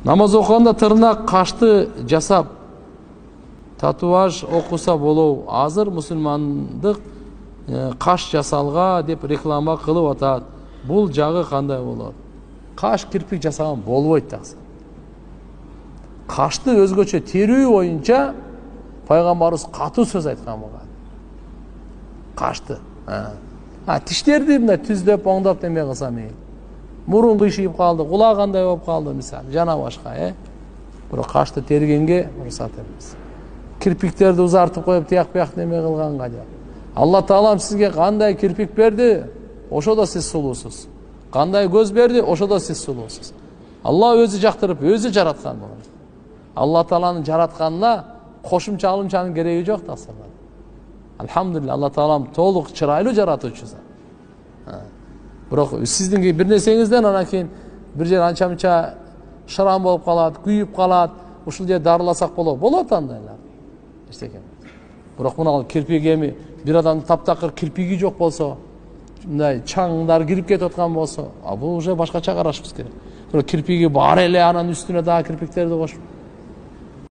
Намаз окуганда тырнак, кашты жасап, татуаж окуса болобу? Азыр мусулмандык каш жасалга деп реклама кылып атат. Бул жагы кандай болот? Каш, кирпик жасаган болбойт таксы. Кашты өзгөчө терүү боюнча пайгамбарыбыз катуу сөз айткан болгон. Кашты. Тиштерди мына түздөп, оңдоп неме кылса мейли. Мурун кыйшыйып калды, кулак кандай болуп калды мисалы, жана башка, Бирок кашты тергенге уруксат эмес. Кирпиктерди узартып коюп, тияк-бияк неме кылганга жок. Алла Таалам сизге кандай кирпик берди, ошодо сиз сулуусуз. Кандай көз берди, ошодо сиз сулуусуз. Алла өзү жактырып, өзү жараткан болгон. Алла Тааланын жаратканына кошумча алымчанын кереги жок да. Алхамдулилlah, Алла Таалам толук чырайлуу жаратуучу. Бирок сиздин бир нерсеңизден анан кийин бир жер анча-мынча шарам болуп калат, күйүп калат, ушул жер дарыласак болот. Болот андайлар. Эчтеке. Бирок мына кирпик эми бир адамдын таптакыр кирпиги жок болсо, мындай чаңдар кирип кетип аткан болсо, бул уже башкача карашыбыз керек. Кирпиги бар эле, анан үстүнө дагы кирпиктерди кошуп